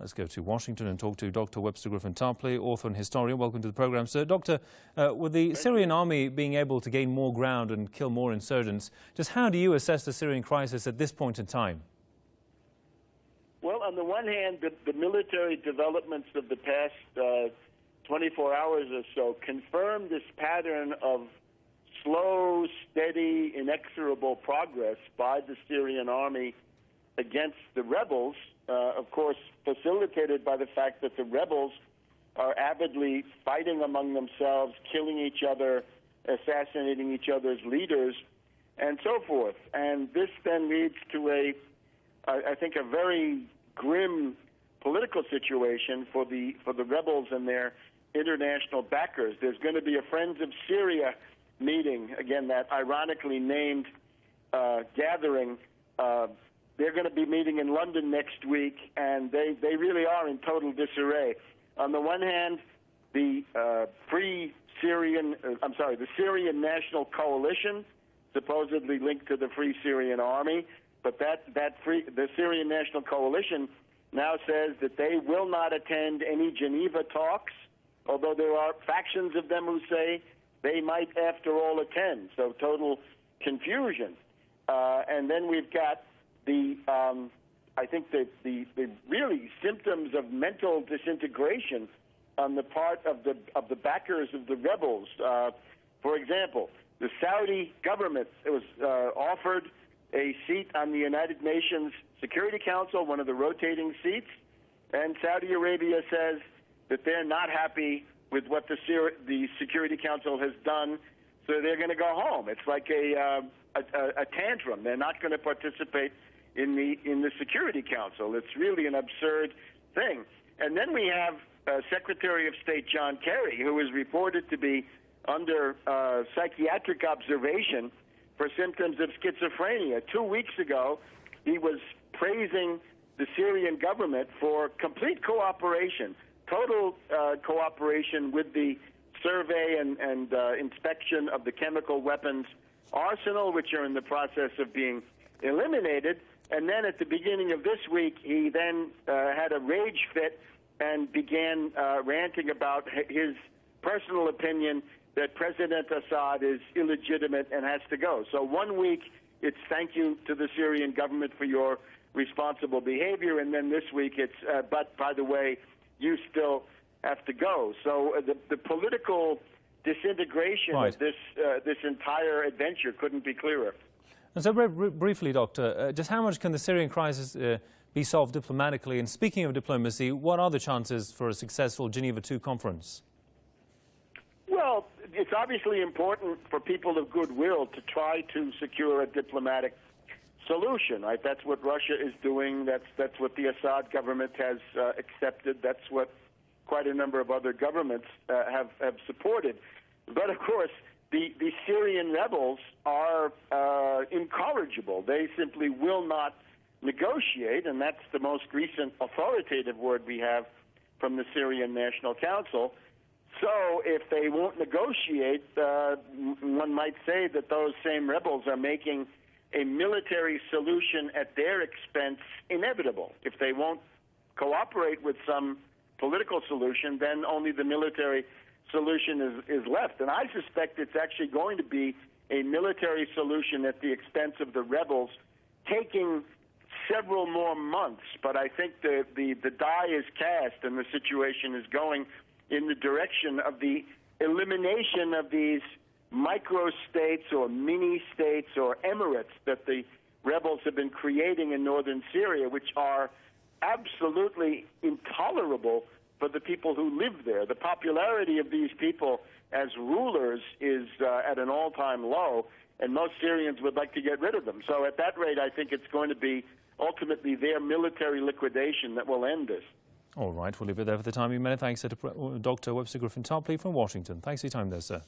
Let's go to Washington and talk to Dr. Webster Griffin Tarpley, author and historian. Welcome to the program, sir. Doctor, with the Syrian army being able to gain more ground and kill more insurgents, just how do you assess the Syrian crisis at this point in time? Well, on the one hand, the military developments of the past 24 hours or so confirm this pattern of slow, steady, inexorable progress by the Syrian army against the rebels, of course, facilitated by the fact that the rebels are avidly fighting among themselves, killing each other, assassinating each other's leaders, and so forth. And this then leads to I think, a very grim political situation for the rebels and their international backers. There's going to be a Friends of Syria meeting, again, that ironically named gathering. They're going to be meeting in London next week, and they really are in total disarray. On the one hand, the Syrian National Coalition, supposedly linked to the Free Syrian Army, but the Syrian National Coalition now says that they will not attend any Geneva talks, although there are factions of them who say they might, after all, attend. So total confusion. And then we've got I think the really symptoms of mental disintegration on the part of the backers of the rebels. For example, the Saudi government was offered a seat on the United Nations Security Council, one of the rotating seats, and Saudi Arabia says that they're not happy with what the Security Council has done, so they're going to go home. It's like a tantrum. They're not going to participate in the Security Council. It's really an absurd thing. And then we have Secretary of State John Kerry, who is reported to be under psychiatric observation for symptoms of schizophrenia. 2 weeks ago, he was praising the Syrian government for complete cooperation, total cooperation with the survey and inspection of the chemical weapons arsenal, which are in the process of being eliminated. And then at the beginning of this week, he then had a rage fit and began ranting about his personal opinion that President Assad is illegitimate and has to go. So 1 week, it's thank you to the Syrian government for your responsible behavior, and then this week it's, but by the way, you still have to go. So the political disintegration of this entire adventure couldn't be clearer. And so briefly, Doctor, just how much can the Syrian crisis be solved diplomatically? And speaking of diplomacy, what are the chances for a successful Geneva II conference? Well, it's obviously important for people of goodwill to try to secure a diplomatic solution. Right? That's what Russia is doing. That's what the Assad government has accepted. That's what quite a number of other governments have supported. But of course, the Syrian rebels are incorrigible. They simply will not negotiate, and that's the most recent authoritative word we have from the Syrian National Council. So if they won't negotiate, one might say that those same rebels are making a military solution at their expense inevitable. If they won't cooperate with some political solution, then only the military solution is left. And I suspect it's actually going to be a military solution at the expense of the rebels, taking several more months. But I think the die is cast and the situation is going in the direction of the elimination of these micro-states or mini-states or emirates that the rebels have been creating in northern Syria, which are absolutely intolerable for the people who live there. The popularity of these people as rulers is at an all-time low, and most Syrians would like to get rid of them. So at that rate, I think it's going to be ultimately their military liquidation that will end this. All right, we'll leave it there for the time. Many thanks to Dr. Webster Griffin Tarpley from Washington. Thanks for your time there, sir.